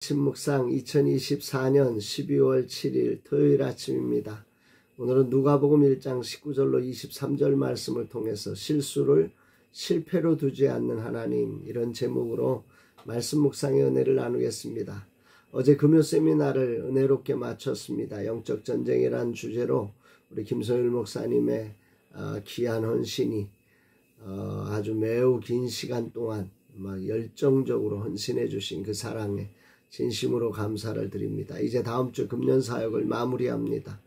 신묵상 2024년 12월 7일 토요일 아침입니다. 오늘은 누가복음 1장 19절로 23절 말씀을 통해서 실수를 실패로 두지 않는 하나님, 이런 제목으로 말씀 묵상의 은혜를 나누겠습니다. 어제 금요 세미나를 은혜롭게 마쳤습니다. 영적 전쟁이란 주제로 우리 김소율 목사님의 귀한 헌신이 아주 매우 긴 시간 동안 열정적으로 헌신해 주신 그 사랑에 진심으로 감사를 드립니다. 이제 다음 주 금년 사역을 마무리합니다.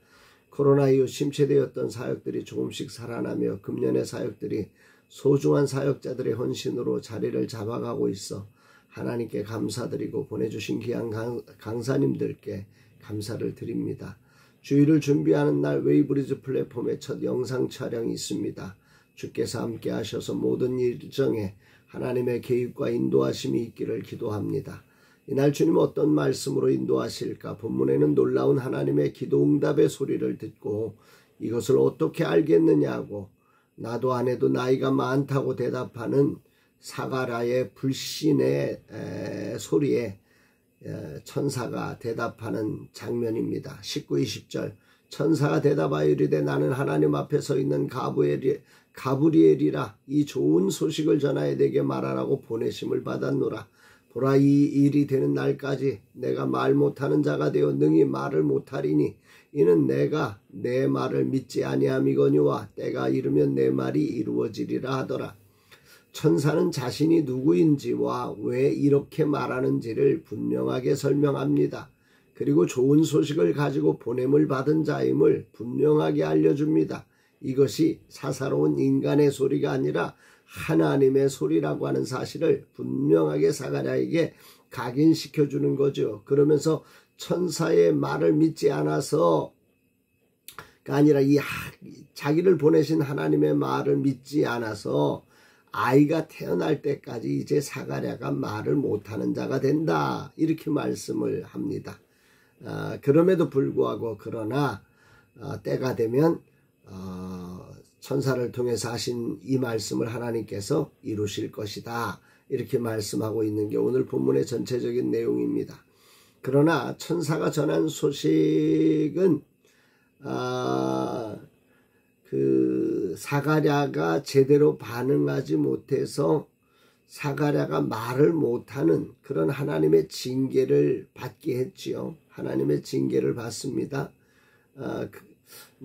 코로나 이후 침체되었던 사역들이 조금씩 살아나며 금년의 사역들이 소중한 사역자들의 헌신으로 자리를 잡아가고 있어 하나님께 감사드리고 보내주신 귀한 강사님들께 감사를 드립니다. 주일을 준비하는 날 웨이브리즈 플랫폼에 첫 영상 촬영이 있습니다. 주께서 함께 하셔서 모든 일정에 하나님의 개입과 인도하심이 있기를 기도합니다. 이날 주님 어떤 말씀으로 인도하실까? 본문에는 놀라운 하나님의 기도응답의 소리를 듣고 이것을 어떻게 알겠느냐고 나도 안 해도 나이가 많다고 대답하는 사가랴의 불신의 소리에 천사가 대답하는 장면입니다. 19, 20절 천사가 대답하여 이르되 나는 하나님 앞에 서 있는 가브리엘이라. 이 좋은 소식을 전하여 내게 말하라고 보내심을 받았노라. 보라, 이 일이 되는 날까지 내가 말 못하는 자가 되어 능히 말을 못하리니 이는 내가 내 말을 믿지 아니함이거니와 때가 이르면 내 말이 이루어지리라 하더라. 천사는 자신이 누구인지와 왜 이렇게 말하는지를 분명하게 설명합니다. 그리고 좋은 소식을 가지고 보냄을 받은 자임을 분명하게 알려줍니다. 이것이 사사로운 인간의 소리가 아니라 하나님의 소리라고 하는 사실을 분명하게 사가랴에게 각인시켜주는 거죠. 그러면서 천사의 말을 믿지 않아서가 아니라 자기를 보내신 하나님의 말을 믿지 않아서 아이가 태어날 때까지 이제 사가랴가 말을 못하는 자가 된다, 이렇게 말씀을 합니다. 그럼에도 불구하고 그러나 때가 되면 천사를 통해서 하신 이 말씀을 하나님께서 이루실 것이다, 이렇게 말씀하고 있는 게 오늘 본문의 전체적인 내용입니다. 그러나 천사가 전한 소식은 사가랴가 제대로 반응하지 못해서 사가랴가 말을 못하는 그런 하나님의 징계를 받게 했지요. 하나님의 징계를 받습니다.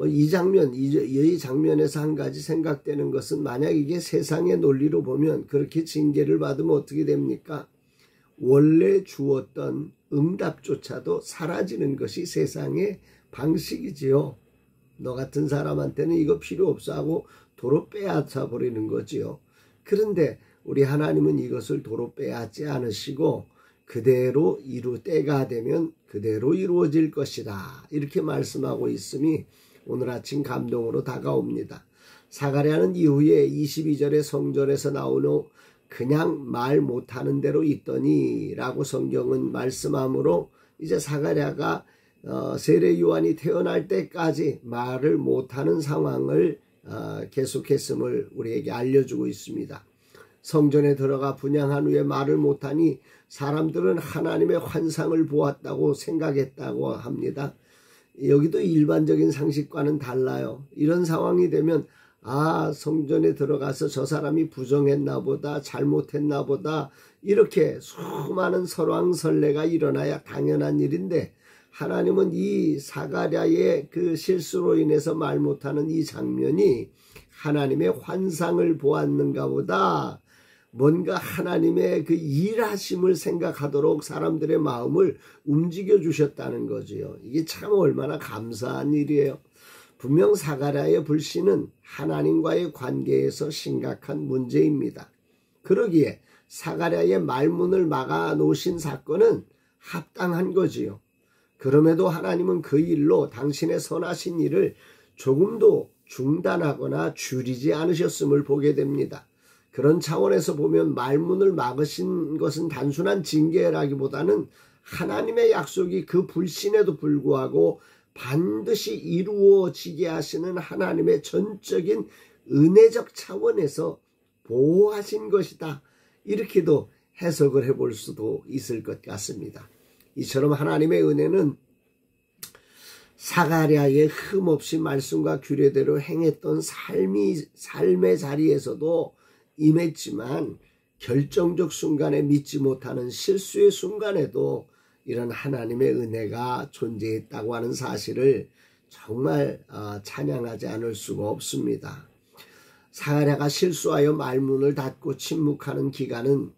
이 장면에서 한 가지 생각되는 것은, 만약 이게 세상의 논리로 보면 그렇게 징계를 받으면 어떻게 됩니까? 원래 주었던 응답조차도 사라지는 것이 세상의 방식이지요. 너 같은 사람한테는 이거 필요 없어 하고 도로 빼앗아 버리는 거지요. 그런데 우리 하나님은 이것을 도로 빼앗지 않으시고 그대로 때가 되면 그대로 이루어질 것이다, 이렇게 말씀하고 있음이 오늘 아침 감동으로 다가옵니다. 사가랴는 이후에 22절의 성전에서 나오는 그냥 말 못하는 대로 있더니 라고 성경은 말씀하므로 이제 사가랴가 세례 요한이 태어날 때까지 말을 못하는 상황을 계속했음을 우리에게 알려주고 있습니다. 성전에 들어가 분향한 후에 말을 못하니 사람들은 하나님의 환상을 보았다고 생각했다고 합니다. 여기도 일반적인 상식과는 달라요. 이런 상황이 되면 성전에 들어가서 저 사람이 부정했나 보다, 잘못했나 보다, 이렇게 수많은 설왕설래가 일어나야 당연한 일인데, 하나님은 이 사가랴의 그 실수로 인해서 말 못하는 이 장면이 하나님의 환상을 보았는가 보다, 뭔가 하나님의 그 일하심을 생각하도록 사람들의 마음을 움직여 주셨다는 거지요. 이게 참 얼마나 감사한 일이에요. 분명 사가랴의 불신은 하나님과의 관계에서 심각한 문제입니다. 그러기에 사가랴의 말문을 막아 놓으신 사건은 합당한 거지요. 그럼에도 하나님은 그 일로 당신의 선하신 일을 조금도 중단하거나 줄이지 않으셨음을 보게 됩니다. 그런 차원에서 보면 말문을 막으신 것은 단순한 징계라기보다는 하나님의 약속이 그 불신에도 불구하고 반드시 이루어지게 하시는 하나님의 전적인 은혜적 차원에서 보호하신 것이다, 이렇게도 해석을 해볼 수도 있을 것 같습니다. 이처럼 하나님의 은혜는 사가랴의 흠없이 말씀과 규례대로 행했던 삶의 자리에서도 임했지만 결정적 순간에 믿지 못하는 실수의 순간에도 이런 하나님의 은혜가 존재했다고 하는 사실을 정말 찬양하지 않을 수가 없습니다. 사가랴가 실수하여 말문을 닫고 침묵하는 기간은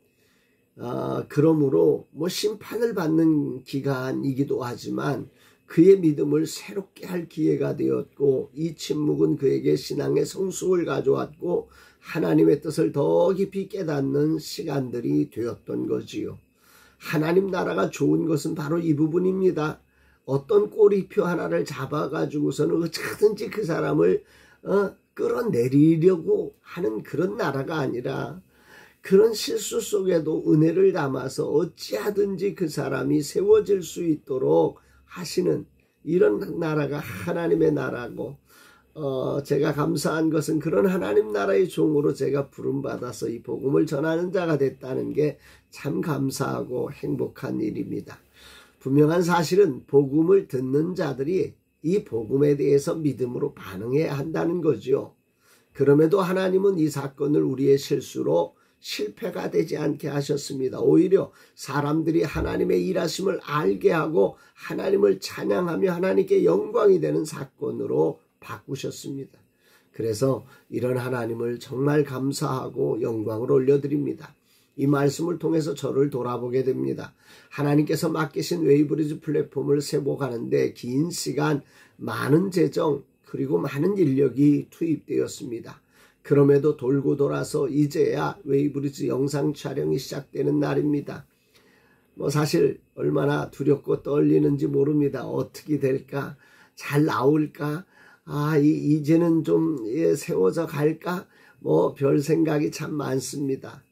그러므로 심판을 받는 기간이기도 하지만 그의 믿음을 새롭게 할 기회가 되었고, 이 침묵은 그에게 신앙의 성숙을 가져왔고 하나님의 뜻을 더 깊이 깨닫는 시간들이 되었던 거지요. 하나님 나라가 좋은 것은 바로 이 부분입니다. 어떤 꼬리표 하나를 잡아가지고서는 어떻게든지 그 사람을 끌어내리려고 하는 그런 나라가 아니라, 그런 실수 속에도 은혜를 담아서 어찌하든지 그 사람이 세워질 수 있도록 하시는 이런 나라가 하나님의 나라고, 제가 감사한 것은 그런 하나님 나라의 종으로 제가 부름받아서 이 복음을 전하는 자가 됐다는 게 참 감사하고 행복한 일입니다. 분명한 사실은 복음을 듣는 자들이 이 복음에 대해서 믿음으로 반응해야 한다는 거죠. 그럼에도 하나님은 이 사건을 우리의 실수로 실패가 되지 않게 하셨습니다. 오히려 사람들이 하나님의 일하심을 알게 하고 하나님을 찬양하며 하나님께 영광이 되는 사건으로 바꾸셨습니다. 그래서 이런 하나님을 정말 감사하고 영광을 올려드립니다. 이 말씀을 통해서 저를 돌아보게 됩니다. 하나님께서 맡기신 웨이브리지 플랫폼을 세워가는데 긴 시간, 많은 재정, 그리고 많은 인력이 투입되었습니다. 그럼에도 돌고 돌아서 이제야 웨이브리지 영상 촬영이 시작되는 날입니다. 사실 얼마나 두렵고 떨리는지 모릅니다. 어떻게 될까? 잘 나올까? 이제는 좀 세워져 갈까? 별 생각이 참 많습니다.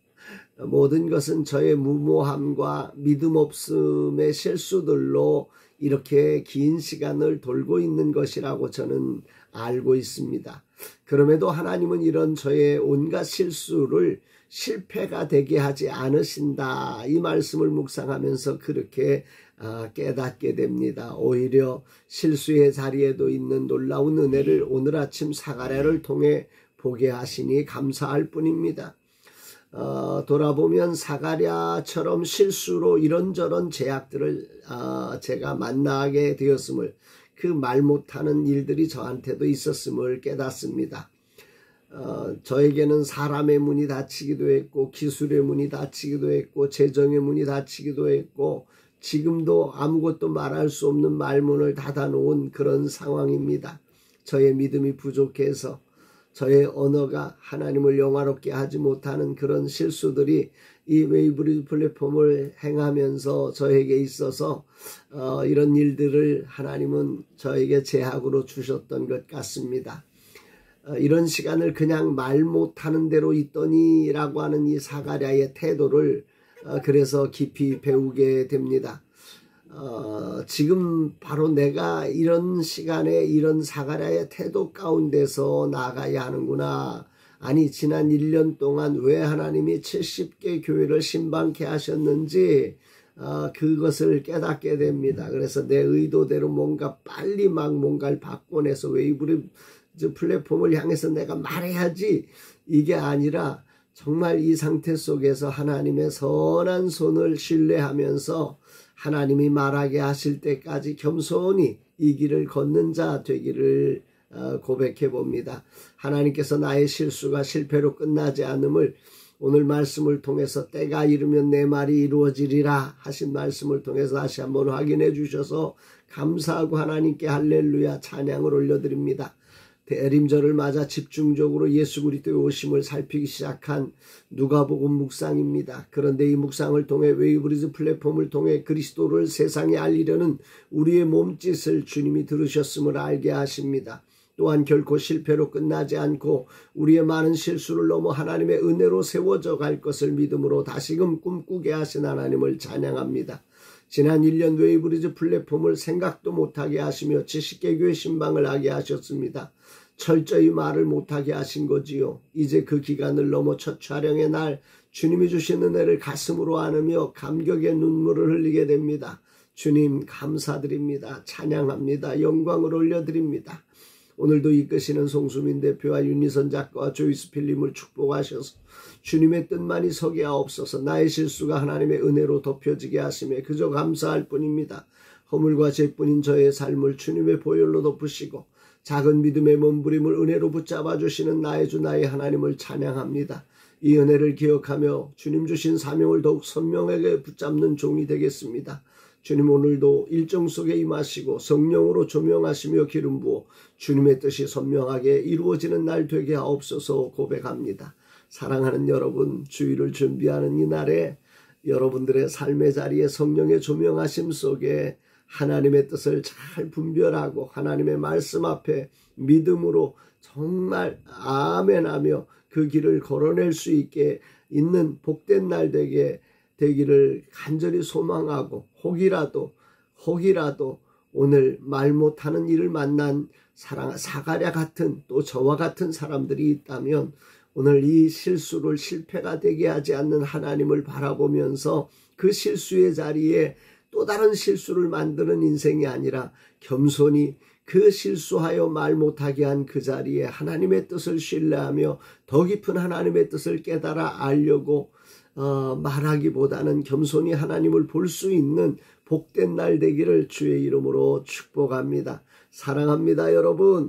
모든 것은 저의 무모함과 믿음 없음의 실수들로 이렇게 긴 시간을 돌고 있는 것이라고 저는 알고 있습니다. 그럼에도 하나님은 이런 저의 온갖 실수를 실패가 되게 하지 않으신다. 이 말씀을 묵상하면서 그렇게 깨닫게 됩니다. 오히려 실수의 자리에도 있는 놀라운 은혜를 오늘 아침 사가랴를 통해 보게 하시니 감사할 뿐입니다. 돌아보면 사가랴처럼 실수로 이런저런 제약들을 제가 만나게 되었음을, 그 말 못하는 일들이 저한테도 있었음을 깨닫습니다. 저에게는 사람의 문이 닫히기도 했고, 기술의 문이 닫히기도 했고, 재정의 문이 닫히기도 했고, 지금도 아무것도 말할 수 없는 말문을 닫아놓은 그런 상황입니다. 저의 믿음이 부족해서, 저의 언어가 하나님을 영화롭게 하지 못하는 그런 실수들이 이 웨이브리지 플랫폼을 행하면서 저에게 있어서 이런 일들을 하나님은 저에게 제약으로 주셨던 것 같습니다. 이런 시간을 그냥 말 못하는 대로 있더니 라고 하는 이 사가랴의 태도를 그래서 깊이 배우게 됩니다. 지금 바로 내가 이런 시간에 이런 사가랴의 태도 가운데서 나아가야 하는구나. 아니, 지난 1년 동안 왜 하나님이 70개 교회를 신방케 하셨는지 그것을 깨닫게 됩니다. 그래서 내 의도대로 뭔가 빨리 뭔가를 바꿔내서 웨이브리지 플랫폼을 향해서 내가 말해야지, 이게 아니라 정말 이 상태 속에서 하나님의 선한 손을 신뢰하면서 하나님이 말하게 하실 때까지 겸손히 이 길을 걷는 자 되기를 고백해 봅니다. 하나님께서 나의 실수가 실패로 끝나지 않음을 오늘 말씀을 통해서 때가 이르면 내 말이 이루어지리라 하신 말씀을 통해서 다시 한번 확인해 주셔서 감사하고 하나님께 할렐루야 찬양을 올려드립니다. 대림절을 맞아 집중적으로 예수 그리스도의 오심을 살피기 시작한 누가복음 묵상입니다. 그런데 이 묵상을 통해 웨이브리지 플랫폼을 통해 그리스도를 세상에 알리려는 우리의 몸짓을 주님이 들으셨음을 알게 하십니다. 또한 결코 실패로 끝나지 않고 우리의 많은 실수를 넘어 하나님의 은혜로 세워져 갈 것을 믿음으로 다시금 꿈꾸게 하신 하나님을 찬양합니다. 지난 1년 웨이브리지 플랫폼을 생각도 못하게 하시며 70개 교회 신방을 하게 하셨습니다. 철저히 말을 못하게 하신 거지요. 이제 그 기간을 넘어 첫 촬영의 날 주님이 주신 은혜를 가슴으로 안으며 감격의 눈물을 흘리게 됩니다. 주님 감사드립니다. 찬양합니다. 영광을 올려드립니다. 오늘도 이끄시는 송수민 대표와 윤희선 작가와 조이스 필름을 축복하셔서 주님의 뜻만이 서게 하옵소서. 나의 실수가 하나님의 은혜로 덮여지게 하시며 그저 감사할 뿐입니다. 허물과 죄뿐인 저의 삶을 주님의 보혈로 덮으시고 작은 믿음의 몸부림을 은혜로 붙잡아 주시는 나의 주 나의 하나님을 찬양합니다. 이 은혜를 기억하며 주님 주신 사명을 더욱 선명하게 붙잡는 종이 되겠습니다. 주님 오늘도 일정 속에 임하시고 성령으로 조명하시며 기름 부어 주님의 뜻이 선명하게 이루어지는 날 되게 하옵소서 고백합니다. 사랑하는 여러분, 주일을 준비하는 이 날에 여러분들의 삶의 자리에 성령의 조명하심 속에 하나님의 뜻을 잘 분별하고 하나님의 말씀 앞에 믿음으로 정말 아멘하며 그 길을 걸어낼 수 있게 있는 복된 날 되기를 간절히 소망하고 혹이라도 오늘 말 못하는 일을 만난 사가랴 같은 또 저와 같은 사람들이 있다면 오늘 이 실수를 실패가 되게 하지 않는 하나님을 바라보면서 그 실수의 자리에 또 다른 실수를 만드는 인생이 아니라 겸손히 그 실수하여 말 못하게 한 그 자리에 하나님의 뜻을 신뢰하며 더 깊은 하나님의 뜻을 깨달아 알려고 말하기보다는 겸손히 하나님을 볼 수 있는 복된 날 되기를 주의 이름으로 축복합니다. 사랑합니다 여러분.